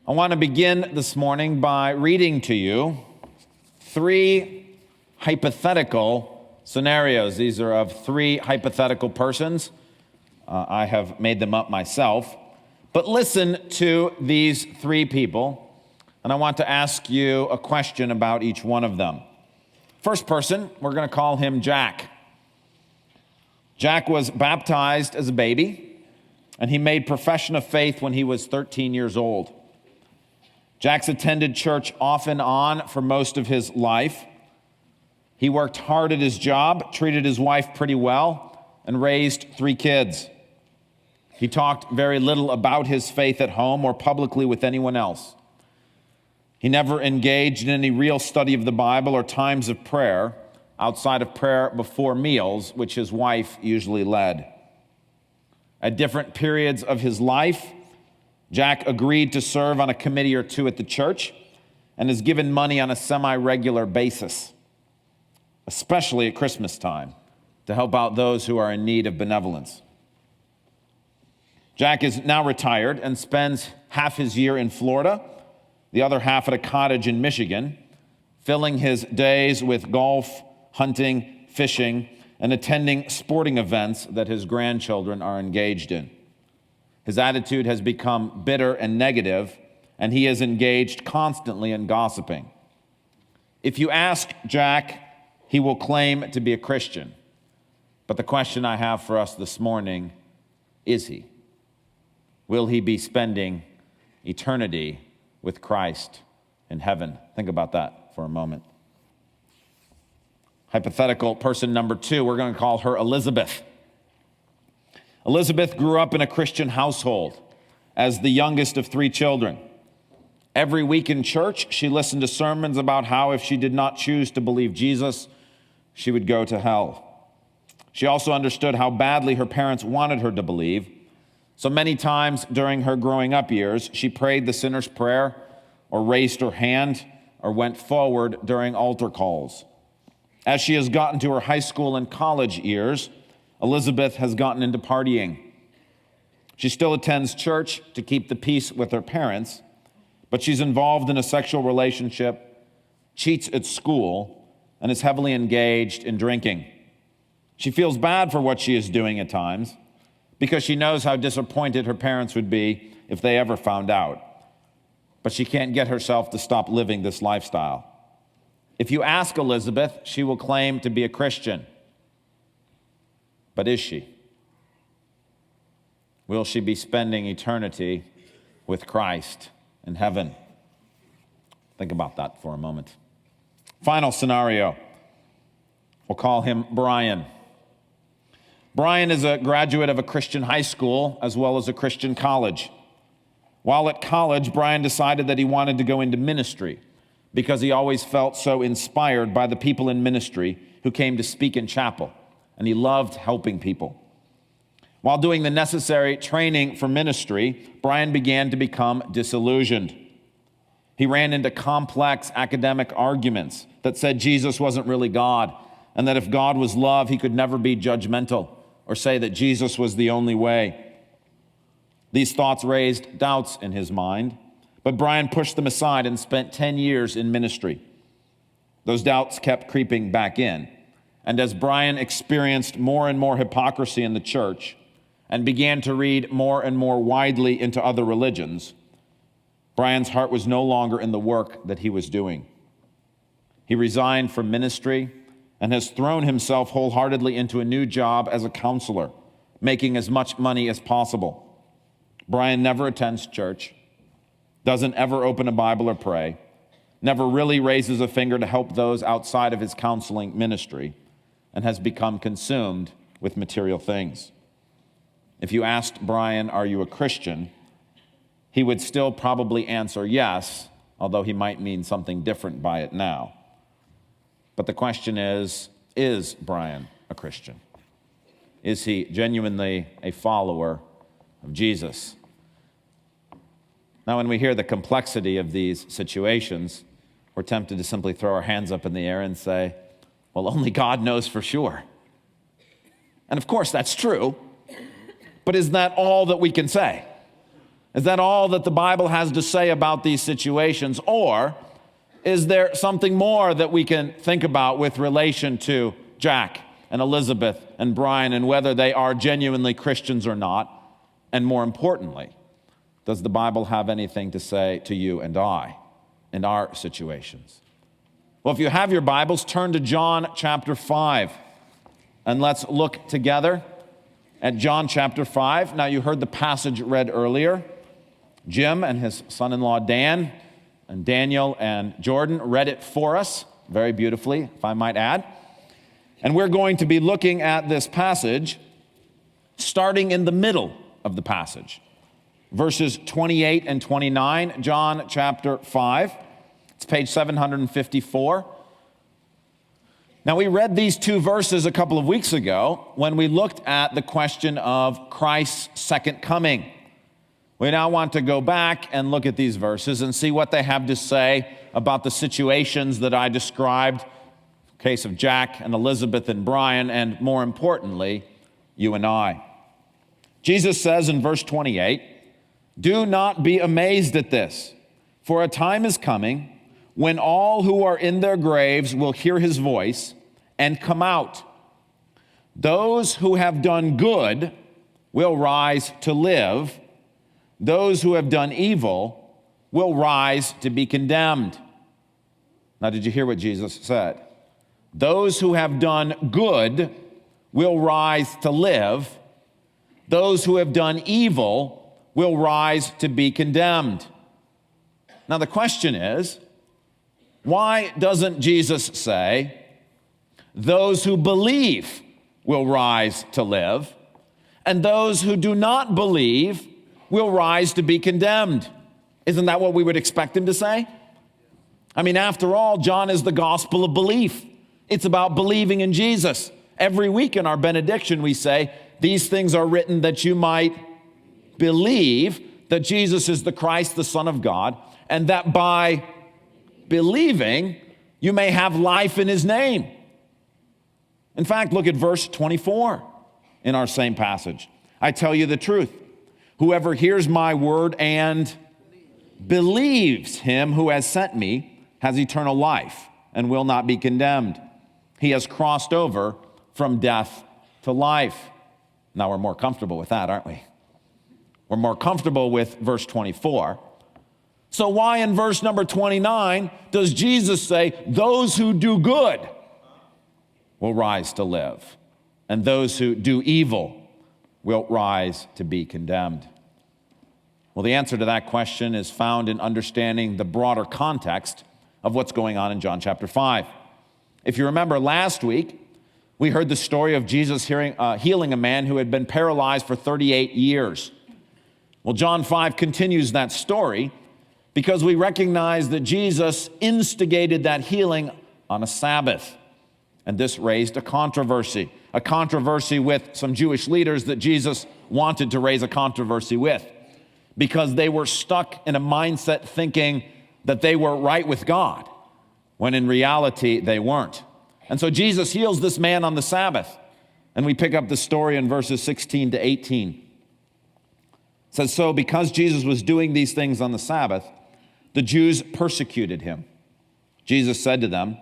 I want to begin this morning by reading to you 3 hypothetical scenarios. These are of 3 hypothetical persons. I have made them up myself. But listen to these 3 people, and I want to ask you a question about each one of them. First person, we're going to call him Jack. Jack was baptized as a baby, and he made profession of faith when he was 13 years old. Jack's attended church off and on for most of his life. He worked hard at his job, treated his wife pretty well, and raised 3 kids. He talked very little about his faith at home or publicly with anyone else. He never engaged in any real study of the Bible or times of prayer outside of prayer before meals, which his wife usually led. At different periods of his life, Jack agreed to serve on a committee or 2 at the church and is given money on a semi-regular basis, especially at Christmas time, to help out those who are in need of benevolence. Jack is now retired and spends half his year in Florida, the other half at a cottage in Michigan, filling his days with golf, hunting, fishing, and attending sporting events that his grandchildren are engaged in. His attitude has become bitter and negative, and he is engaged constantly in gossiping. If you ask Jack, he will claim to be a Christian. But the question I have for us this morning, is he? Will he be spending eternity with Christ in heaven? Think about that for a moment. Hypothetical person number 2, we're going to call her Elizabeth. Elizabeth grew up in a Christian household as the youngest of 3 children. Every week in church, she listened to sermons about how if she did not choose to believe Jesus, she would go to hell. She also understood how badly her parents wanted her to believe. So many times during her growing up years, she prayed the sinner's prayer or raised her hand or went forward during altar calls. As she has gotten to her high school and college years, Elizabeth has gotten into partying. She still attends church to keep the peace with her parents, but she's involved in a sexual relationship, cheats at school, and is heavily engaged in drinking. She feels bad for what she is doing at times because she knows how disappointed her parents would be if they ever found out. But she can't get herself to stop living this lifestyle. If you ask Elizabeth, she will claim to be a Christian. But is she? Will she be spending eternity with Christ in heaven? Think about that for a moment. Final scenario. We'll call him Brian. Brian is a graduate of a Christian high school as well as a Christian college. While at college, Brian decided that he wanted to go into ministry because he always felt so inspired by the people in ministry who came to speak in chapel. And he loved helping people. While doing the necessary training for ministry, Brian began to become disillusioned. He ran into complex academic arguments that said Jesus wasn't really God, and that if God was love, he could never be judgmental or say that Jesus was the only way. These thoughts raised doubts in his mind, but Brian pushed them aside and spent 10 years in ministry. Those doubts kept creeping back in. And as Brian experienced more and more hypocrisy in the church and began to read more and more widely into other religions, Brian's heart was no longer in the work that he was doing. He resigned from ministry and has thrown himself wholeheartedly into a new job as a counselor, making as much money as possible. Brian never attends church, doesn't ever open a Bible or pray, never really raises a finger to help those outside of his counseling ministry, and has become consumed with material things. If you asked Brian, "Are you a Christian?" he would still probably answer yes, although he might mean something different by it now. But the question is Brian a Christian? Is he genuinely a follower of Jesus? Now, when we hear the complexity of these situations, we're tempted to simply throw our hands up in the air and say, well, only God knows for sure. And of course, that's true. But is that all that we can say? Is that all that the Bible has to say about these situations? Or is there something more that we can think about with relation to Jack and Elizabeth and Brian and whether they are genuinely Christians or not? And more importantly, does the Bible have anything to say to you and I in our situations? Well, if you have your Bibles, turn to John chapter 5, and let's look together at John chapter 5. Now, you heard the passage read earlier. Jim and his son-in-law Dan and Daniel and Jordan read it for us very beautifully, if I might add. And we're going to be looking at this passage starting in the middle of the passage. Verses 28 and 29, John chapter 5. It's page 754. Now, we read these two verses a couple of weeks ago when we looked at the question of Christ's second coming. We now want to go back and look at these verses and see what they have to say about the situations that I described, the case of Jack and Elizabeth and Brian, and more importantly, you and I. Jesus says in verse 28, "Do not be amazed at this, for a time is coming when all who are in their graves will hear his voice and come out. Those who have done good will rise to live. Those who have done evil will rise to be condemned." Now, did you hear what Jesus said? Those who have done good will rise to live. Those who have done evil will rise to be condemned. Now the question is, why doesn't Jesus say, those who believe will rise to live, and those who do not believe will rise to be condemned? Isn't that what we would expect him to say? I mean, after all, John is the gospel of belief. It's about believing in Jesus. Every week in our benediction we say, these things are written that you might believe that Jesus is the Christ, the Son of God, and that by believing, you may have life in his name. In fact, look at verse 24 in our same passage. "I tell you the truth, whoever hears my word and believes him who has sent me has eternal life and will not be condemned. He has crossed over from death to life." Now we're more comfortable with that, aren't we? We're more comfortable with verse 24. So why in verse number 29 does Jesus say, those who do good will rise to live, and those who do evil will rise to be condemned? Well, the answer to that question is found in understanding the broader context of what's going on in John chapter 5. If you remember last week, we heard the story of Jesus healing a man who had been paralyzed for 38 years. Well, John 5 continues that story because we recognize that Jesus instigated that healing on a Sabbath. And this raised a controversy with some Jewish leaders that Jesus wanted to raise a controversy with, because they were stuck in a mindset thinking that they were right with God, when in reality they weren't. And so Jesus heals this man on the Sabbath. And we pick up the story in verses 16 to 18. It says, "So because Jesus was doing these things on the Sabbath, the Jews persecuted him. Jesus said to them,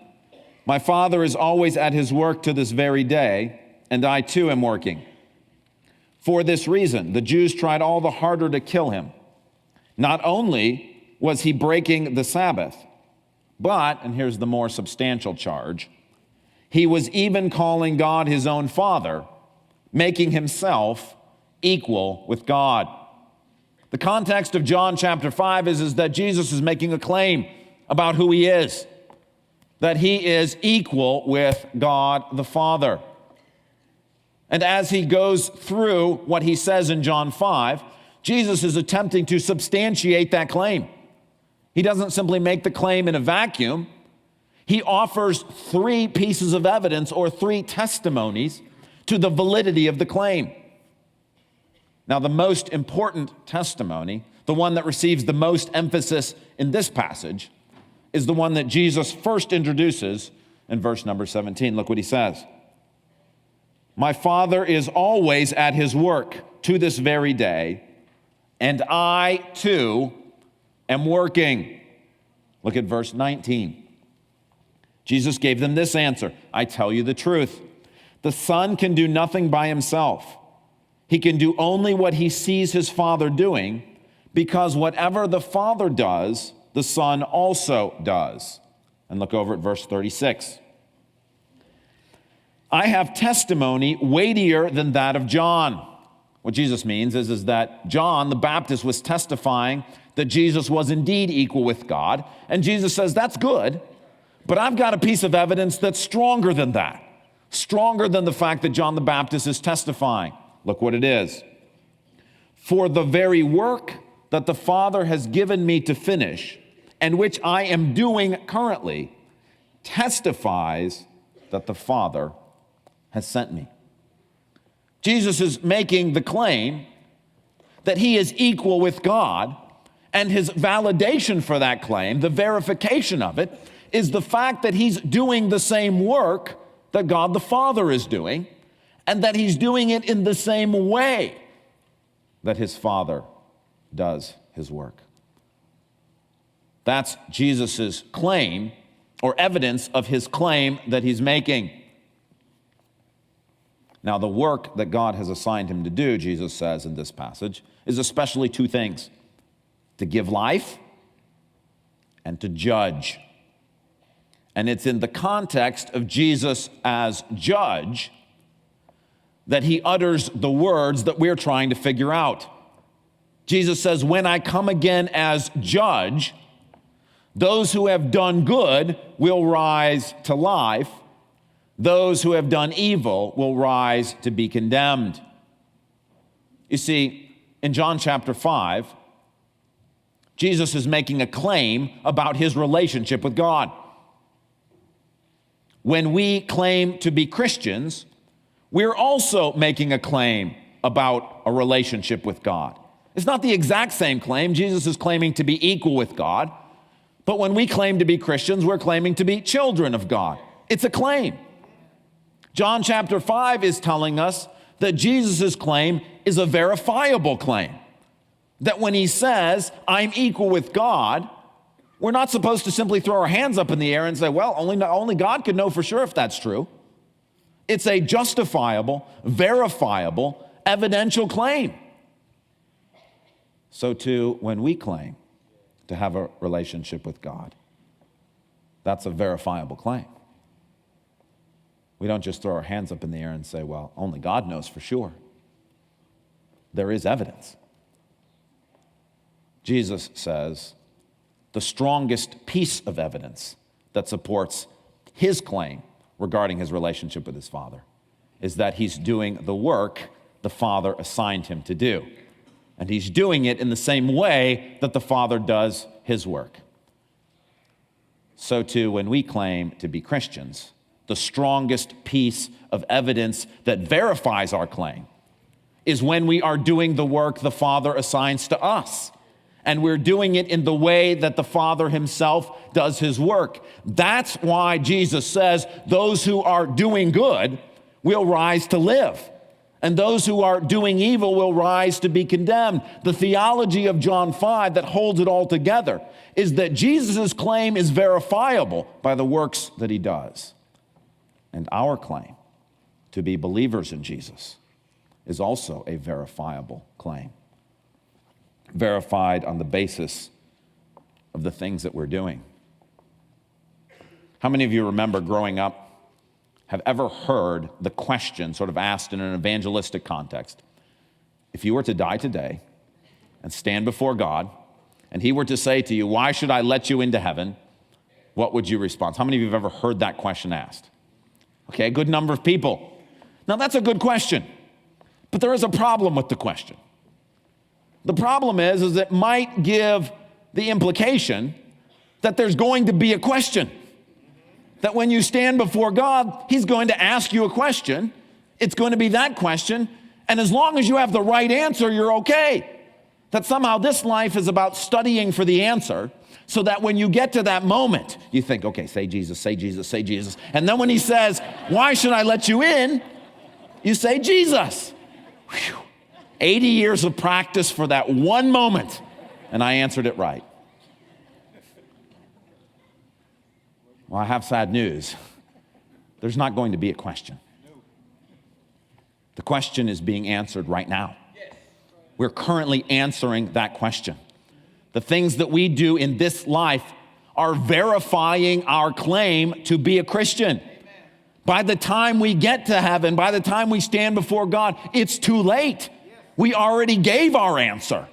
'My Father is always at his work to this very day, and I too am working.' For this reason, the Jews tried all the harder to kill him. Not only was he breaking the Sabbath, but," and here's the more substantial charge, "he was even calling God his own Father, making himself equal with God." The context of John chapter 5 is that Jesus is making a claim about who he is, that he is equal with God the Father. And as he goes through what he says in John 5, Jesus is attempting to substantiate that claim. He doesn't simply make the claim in a vacuum. He offers three pieces of evidence or three testimonies to the validity of the claim. Now, the most important testimony, the one that receives the most emphasis in this passage, is the one that Jesus first introduces in verse number 17. Look what he says. "My Father is always at his work to this very day, and I too am working. Look at verse 19. Jesus gave them this answer, I tell you the truth. The Son can do nothing by himself. He can do only what he sees his Father doing, because whatever the Father does, the Son also does. And look over at verse 36. I have testimony weightier than that of John. What Jesus means is that John the Baptist was testifying that Jesus was indeed equal with God. And Jesus says, that's good, but I've got a piece of evidence that's stronger than that. Stronger than the fact that John the Baptist is testifying. Look what it is. For the very work that the Father has given me to finish, and which I am doing currently, testifies that the Father has sent me. Jesus is making the claim that he is equal with God, and his validation for that claim, the verification of it, is the fact that he's doing the same work that God the Father is doing, and that he's doing it in the same way that his Father does his work. That's Jesus' claim, or evidence of his claim that he's making. Now, the work that God has assigned him to do, Jesus says in this passage, is especially two things: to give life and to judge. And it's in the context of Jesus as judge that he utters the words that we're trying to figure out. Jesus says, when I come again as judge, those who have done good will rise to life. Those who have done evil will rise to be condemned. You see, in John chapter 5, Jesus is making a claim about his relationship with God. When we claim to be Christians, we're also making a claim about a relationship with God. It's not the exact same claim. Jesus is claiming to be equal with God. But when we claim to be Christians, we're claiming to be children of God. It's a claim. John chapter 5 is telling us that Jesus' claim is a verifiable claim. That when he says, I'm equal with God, we're not supposed to simply throw our hands up in the air and say, well, only God could know for sure if that's true. It's a justifiable, verifiable, evidential claim. So too, when we claim to have a relationship with God, that's a verifiable claim. We don't just throw our hands up in the air and say, well, only God knows for sure. There is evidence. Jesus says the strongest piece of evidence that supports his claim regarding his relationship with his Father is that he's doing the work the Father assigned him to do. And he's doing it in the same way that the Father does his work. So too, when we claim to be Christians, the strongest piece of evidence that verifies our claim is when we are doing the work the Father assigns to us. And we're doing it in the way that the Father himself does his work. That's why Jesus says those who are doing good will rise to live, and those who are doing evil will rise to be condemned. The theology of John 5 that holds it all together is that Jesus' claim is verifiable by the works that he does. And our claim to be believers in Jesus is also a verifiable claim. Verified on the basis of the things that we're doing. How many of you remember growing up, have ever heard the question sort of asked in an evangelistic context? If you were to die today and stand before God, and he were to say to you, why should I let you into heaven? What would you respond? How many of you have ever heard that question asked? Okay, a good number of people. Now that's a good question, but there is a problem with the question. The problem is it might give the implication that there's going to be a question. That when you stand before God, he's going to ask you a question. It's going to be that question. And as long as you have the right answer, you're okay. That somehow this life is about studying for the answer so that when you get to that moment, you think, okay, say Jesus, say Jesus, say Jesus. And then when he says, why should I let you in? You say Jesus. Whew. 80 years of practice for that one moment, and I answered it right. Well, I have sad news. There's not going to be a question. The question is being answered right now. We're currently answering that question. The things that we do in this life are verifying our claim to be a Christian. By the time we get to heaven, by the time we stand before God, it's too late. We already gave our answer.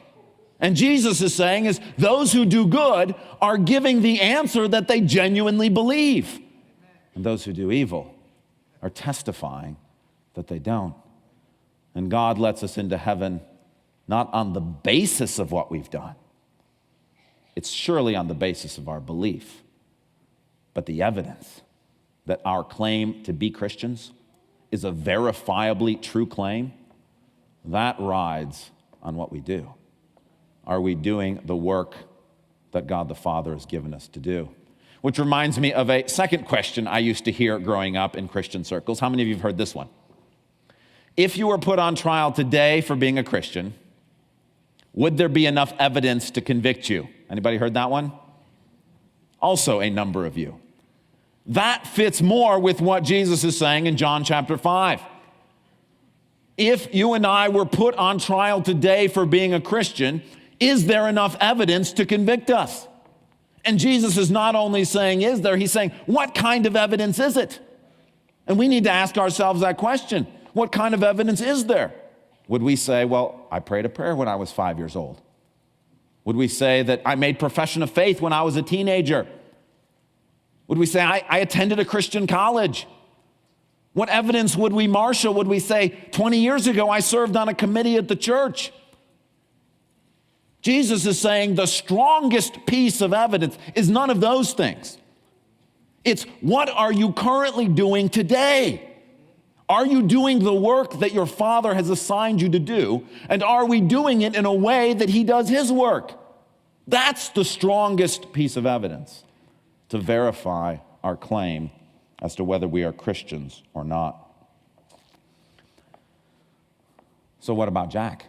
And Jesus is saying is those who do good are giving the answer that they genuinely believe. And those who do evil are testifying that they don't. And God lets us into heaven not on the basis of what we've done. It's surely on the basis of our belief. But the evidence that our claim to be Christians is a verifiably true claim, that rides on what we do. Are we doing the work that God the Father has given us to do? Which reminds me of a second question I used to hear growing up in Christian circles. How many of you have heard this one? If you were put on trial today for being a Christian, would there be enough evidence to convict you? Anybody heard that one? Also a number of you. That fits more with what Jesus is saying in John chapter 5. If you and I were put on trial today for being a Christian, is there enough evidence to convict us? And Jesus is not only saying, is there? He's saying, what kind of evidence is it? And we need to ask ourselves that question. What kind of evidence is there? Would we say, well, I prayed a prayer when I was 5 years old? Would we say that I made profession of faith when I was a teenager? Would we say I attended a Christian college? What evidence would we marshal? Would we say 20 years ago I served on a committee at the church? Jesus is saying the strongest piece of evidence is none of those things. It's what are you currently doing today? Are you doing the work that your Father has assigned you to do? And are we doing it in a way that He does His work? That's the strongest piece of evidence to verify our claim as to whether we are Christians or not. So what about Jack?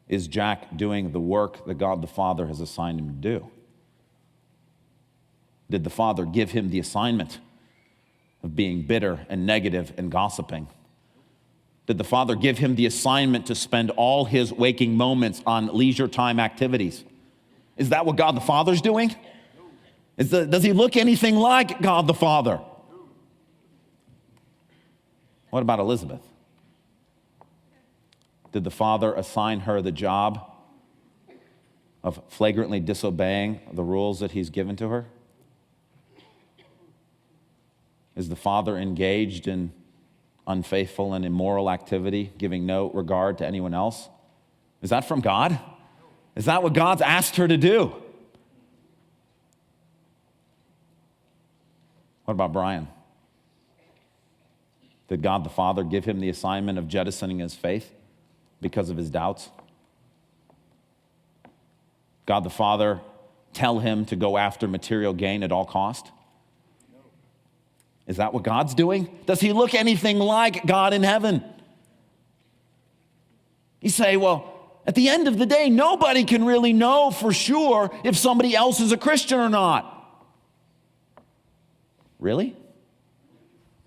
Is Jack doing the work that God the Father has assigned him to do? Did the Father give him the assignment of being bitter and negative and gossiping? Did the Father give him the assignment to spend all his waking moments on leisure time activities? Is that what God the Father's doing? Does he look anything like God the Father? What about Elizabeth? Did the Father assign her the job of flagrantly disobeying the rules that He's given to her? Is the Father engaged in unfaithful and immoral activity, giving no regard to anyone else? Is that from God? Is that what God's asked her to do? What about Brian? Did God the Father give him the assignment of jettisoning his faith because of his doubts? God the Father tell him to go after material gain at all cost? Is that what God's doing? Does he look anything like God in heaven? You say, well, at the end of the day, nobody can really know for sure if somebody else is a Christian or not. Really?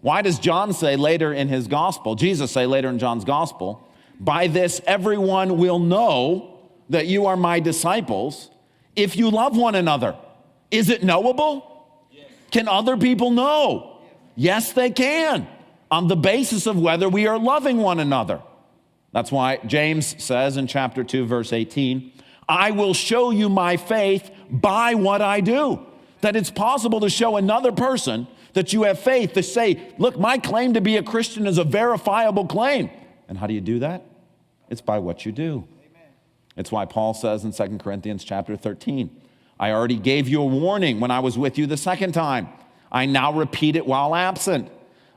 Why does John say later in his gospel, Jesus say later in John's gospel, by this everyone will know that you are my disciples if you love one another? Is it knowable? Yes. Can other people know? Yes, they can, on the basis of whether we are loving one another. That's why James says in chapter 2, verse 18, I will show you my faith by what I do. That it's possible to show another person that you have faith, to say, look, my claim to be a Christian is a verifiable claim. And how do you do that? It's by what you do. Amen. It's why Paul says in 2 Corinthians chapter 13, I already gave you a warning when I was with you the second time. I now repeat it while absent.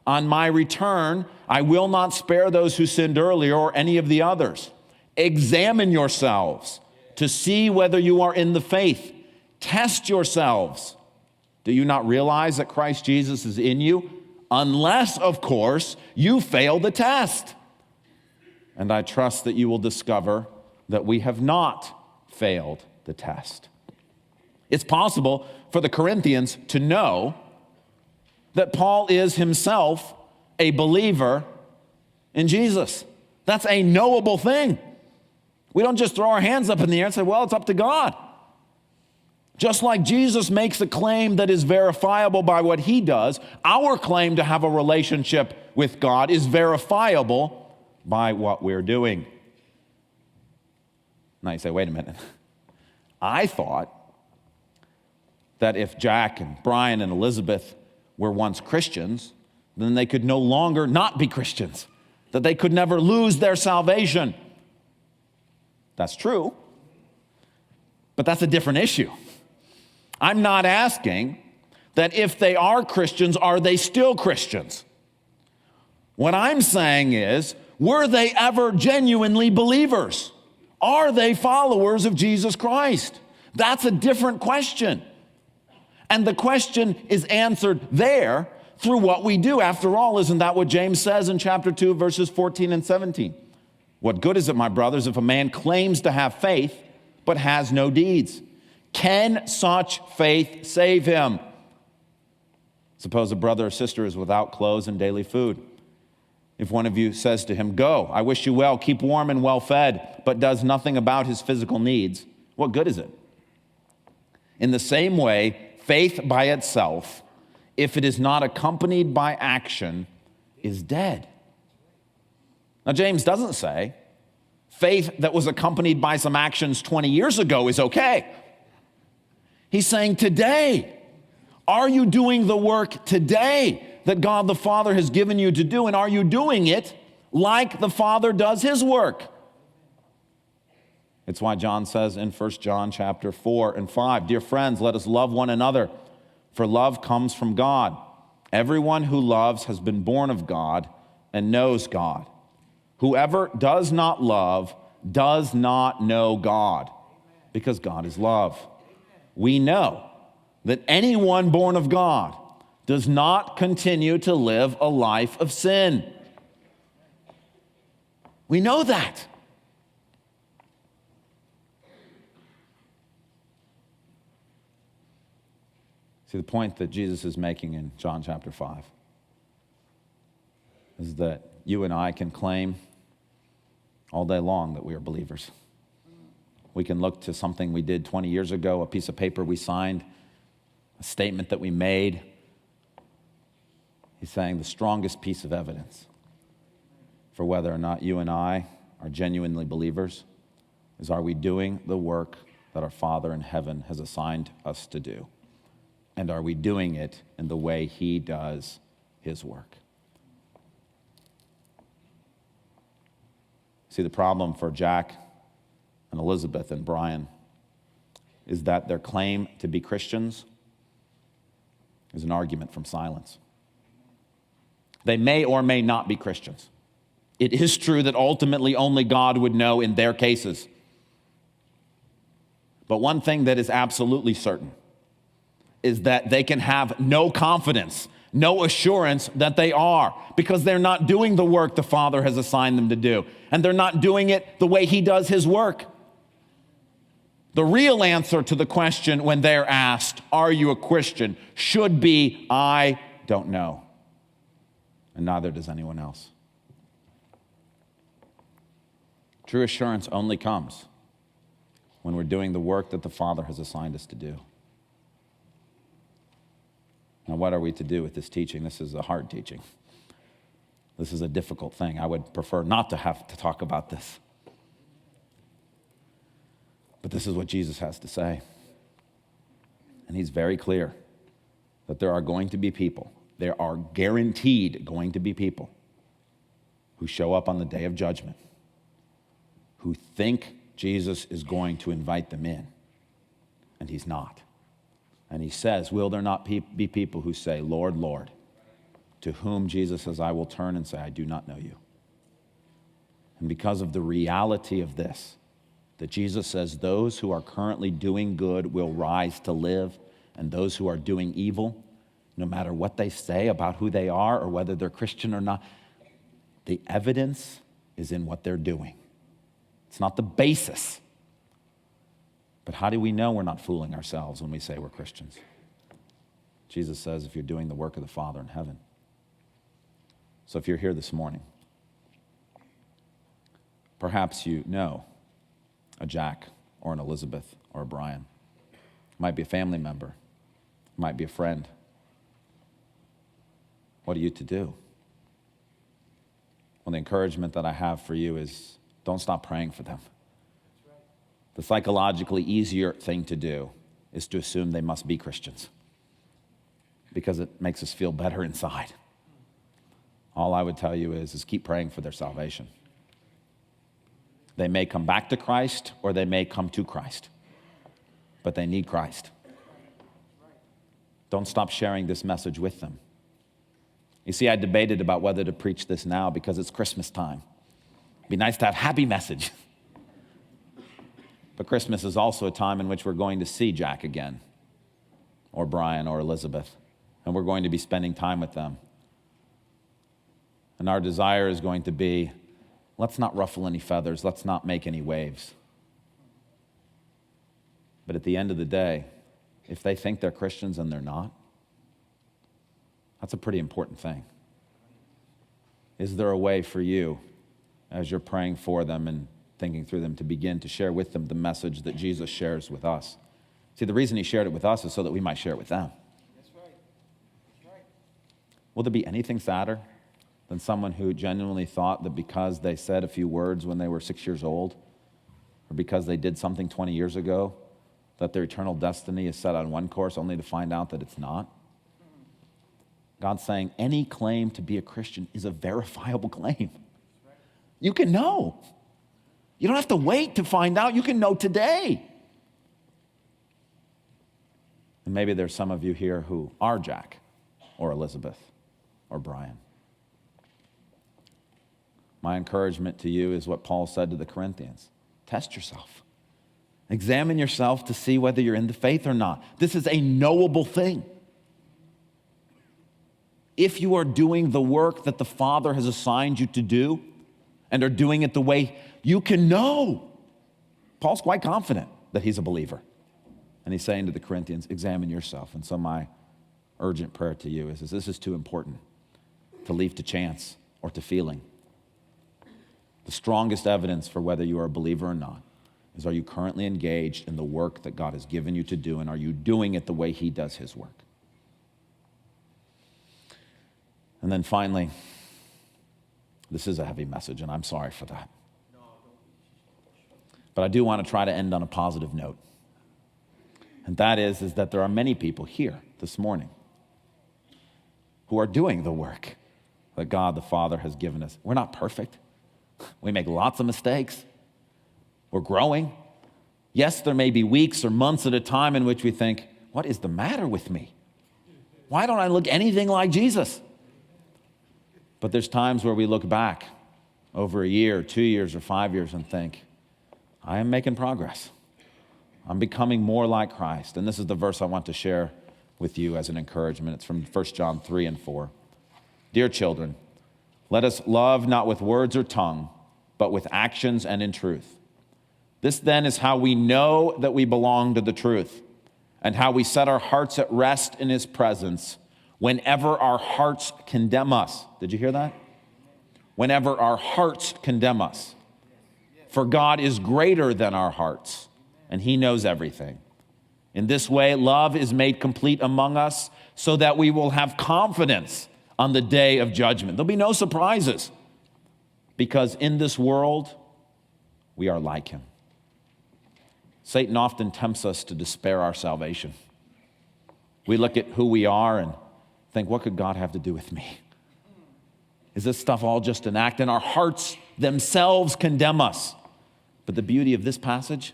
On my return, I will not spare those who sinned earlier or any of the others. Examine yourselves to see whether you are in the faith. Test yourselves. Do you not realize that Christ Jesus is in you? Unless, of course, you fail the test. And I trust that you will discover that we have not failed the test. It's possible for the Corinthians to know that Paul is himself a believer in Jesus. That's a knowable thing. We don't just throw our hands up in the air and say, well, it's up to God. Just like Jesus makes a claim that is verifiable by what he does, our claim to have a relationship with God is verifiable by what we're doing. Now you say, wait a minute. I thought that if Jack and Brian and Elizabeth were once Christians, then they could no longer not be Christians, that they could never lose their salvation. That's true, but that's a different issue. I'm not asking that if they are Christians, are they still Christians? What I'm saying is, were they ever genuinely believers? Are they followers of Jesus Christ? That's a different question. And the question is answered there through what we do. After all, isn't that what James says in chapter 2, verses 14 and 17? What good is it, my brothers, if a man claims to have faith but has no deeds? Can such faith save him? Suppose a brother or sister is without clothes and daily food. If one of you says to him, go, I wish you well, keep warm and well fed, but does nothing about his physical needs, what good is it? In the same way, faith by itself, if it is not accompanied by action, is dead. Now, James doesn't say faith that was accompanied by some actions 20 years ago is okay. He's saying today, are you doing the work today that God the Father has given you to do, and are you doing it like the Father does his work? It's why John says in 1 John chapter 4 and 5, dear friends, let us love one another, for love comes from God. Everyone who loves has been born of God and knows God. Whoever does not love does not know God, because God is love. We know that anyone born of God does not continue to live a life of sin. We know that. See, the point that Jesus is making in John chapter 5 is that you and I can claim all day long that we are believers. We can look to something we did 20 years ago, a piece of paper we signed, a statement that we made. He's saying the strongest piece of evidence for whether or not you and I are genuinely believers is, are we doing the work that our Father in heaven has assigned us to do? And are we doing it in the way he does his work? See, the problem for Jack and Elizabeth and Brian is that their claim to be Christians is an argument from silence. They may or may not be Christians. It is true that ultimately only God would know in their cases. But one thing that is absolutely certain is that they can have no confidence, no assurance that they are, because they're not doing the work the Father has assigned them to do. And they're not doing it the way he does his work. The real answer to the question when they're asked, are you a Christian, should be, I don't know. And neither does anyone else. True assurance only comes when we're doing the work that the Father has assigned us to do. Now, what are we to do with this teaching? This is a hard teaching. This is a difficult thing. I would prefer not to have to talk about this. But this is what Jesus has to say. And he's very clear that there are going to be people, there are guaranteed going to be people who show up on the day of judgment, who think Jesus is going to invite them in, and he's not. And he says, will there not be people who say, Lord, Lord, to whom Jesus says, I will turn and say, I do not know you. And because of the reality of this, that Jesus says those who are currently doing good will rise to live, and those who are doing evil, no matter what they say about who they are or whether they're Christian or not, the evidence is in what they're doing. It's not the basis. But how do we know we're not fooling ourselves when we say we're Christians? Jesus says, if you're doing the work of the Father in heaven. So if you're here this morning, perhaps you know a Jack or an Elizabeth or a Brian. It might be a family member. It might be a friend. What are you to do? Well, the encouragement that I have for you is don't stop praying for them. The psychologically easier thing to do is to assume they must be Christians because it makes us feel better inside. All I would tell you is keep praying for their salvation. They may come back to Christ or they may come to Christ, but they need Christ. Don't stop sharing this message with them. You see, I debated about whether to preach this now because it's Christmas time. It'd be nice to have a happy message. But Christmas is also a time in which we're going to see Jack again, or Brian or Elizabeth, and we're going to be spending time with them. And our desire is going to be, let's not ruffle any feathers, let's not make any waves. But at the end of the day, if they think they're Christians and they're not, that's a pretty important thing. Is there a way for you, as you're praying for them and thinking through them, to begin to share with them the message that Jesus shares with us? See, the reason he shared it with us is so that we might share it with them. That's right. That's right. Will there be anything sadder than someone who genuinely thought that because they said a few words when they were 6 years old, or because they did something 20 years ago, that their eternal destiny is set on one course only to find out that it's not? God's saying any claim to be a Christian is a verifiable claim. You can know. You don't have to wait to find out. You can know today. And maybe there's some of you here who are Jack or Elizabeth or Brian. My encouragement to you is what Paul said to the Corinthians. Test yourself. Examine yourself to see whether you're in the faith or not. This is a knowable thing. If you are doing the work that the Father has assigned you to do and are doing it the way you can know, Paul's quite confident that he's a believer. And he's saying to the Corinthians, examine yourself. And so my urgent prayer to you is this is too important to leave to chance or to feeling. The strongest evidence for whether you are a believer or not is, are you currently engaged in the work that God has given you to do, and are you doing it the way he does his work? And then finally, this is a heavy message, and I'm sorry for that. But I do want to try to end on a positive note. And that is that there are many people here this morning who are doing the work that God the Father has given us. We're not perfect. We make lots of mistakes. We're growing. Yes, there may be weeks or months at a time in which we think, what is the matter with me? Why don't I look anything like Jesus? But there's times where we look back over a year, 2 years, or 5 years and think, I am making progress. I'm becoming more like Christ. And this is the verse I want to share with you as an encouragement. It's from 1 John 3 and 4. Dear children, let us love not with words or tongue, but with actions and in truth. This then is how we know that we belong to the truth, and how we set our hearts at rest in his presence whenever our hearts condemn us. Did you hear that? Whenever our hearts condemn us. For God is greater than our hearts, and he knows everything. In this way, love is made complete among us so that we will have confidence on the day of judgment. There'll be no surprises, because in this world, we are like him. Satan often tempts us to despair our salvation. We look at who we are and think, what could God have to do with me? Is this stuff all just an act? And our hearts themselves condemn us. But the beauty of this passage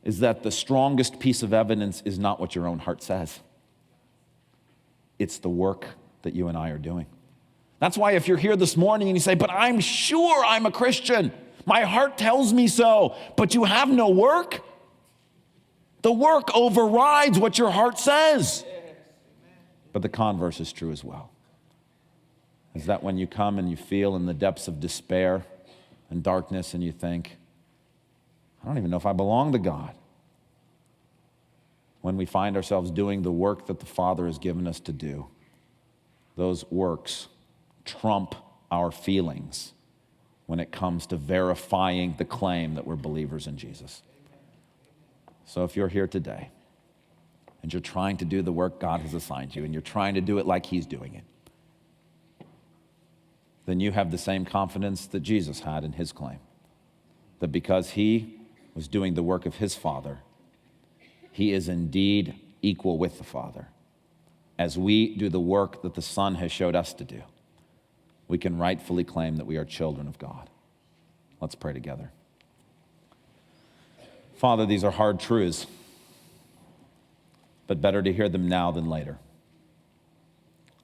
is that the strongest piece of evidence is not what your own heart says. It's the work that you and I are doing. That's why if you're here this morning and you say, but I'm sure I'm a Christian, my heart tells me so, but you have no work, the work overrides what your heart says. But the converse is true as well. Is that when you come and you feel in the depths of despair and darkness and you think, I don't even know if I belong to God? When we find ourselves doing the work that the Father has given us to do, those works trump our feelings when it comes to verifying the claim that we're believers in Jesus. So if you're here today and you're trying to do the work God has assigned you and you're trying to do it like He's doing it, then you have the same confidence that Jesus had in His claim, that because He was doing the work of His Father, He is indeed equal with the Father. As we do the work that the Son has showed us to do, we can rightfully claim that we are children of God. Let's pray together. Father, these are hard truths, but better to hear them now than later.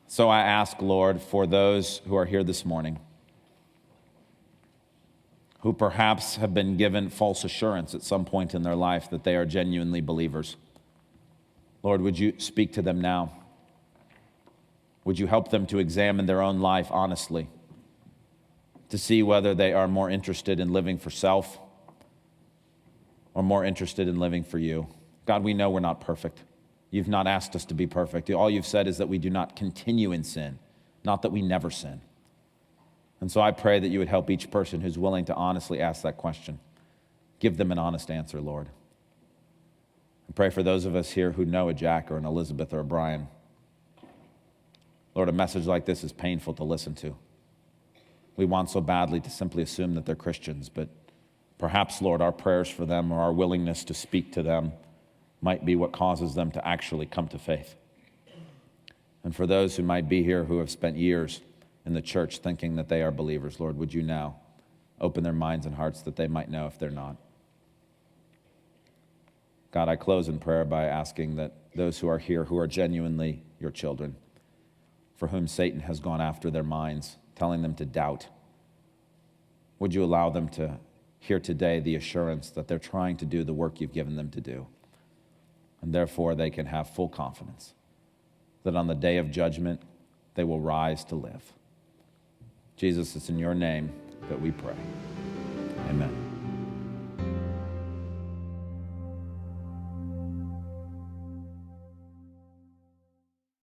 So I ask, Lord, for those who are here this morning, who perhaps have been given false assurance at some point in their life that they are genuinely believers. Lord, would you speak to them now? Would you help them to examine their own life honestly, to see whether they are more interested in living for self or more interested in living for you? God, we know we're not perfect. You've not asked us to be perfect. All you've said is that we do not continue in sin, not that we never sin. And so I pray that you would help each person who's willing to honestly ask that question. Give them an honest answer, Lord. I pray for those of us here who know a Jack or an Elizabeth or a Brian. Lord, a message like this is painful to listen to. We want so badly to simply assume that they're Christians, but perhaps, Lord, our prayers for them or our willingness to speak to them might be what causes them to actually come to faith. And for those who might be here who have spent years in the church thinking that they are believers, Lord, would you now open their minds and hearts that they might know if they're not? God, I close in prayer by asking that those who are here who are genuinely your children, for whom Satan has gone after their minds, telling them to doubt, would you allow them to hear today the assurance that they're trying to do the work you've given them to do, and therefore they can have full confidence that on the day of judgment they will rise to live. Jesus, it's in your name that we pray. Amen.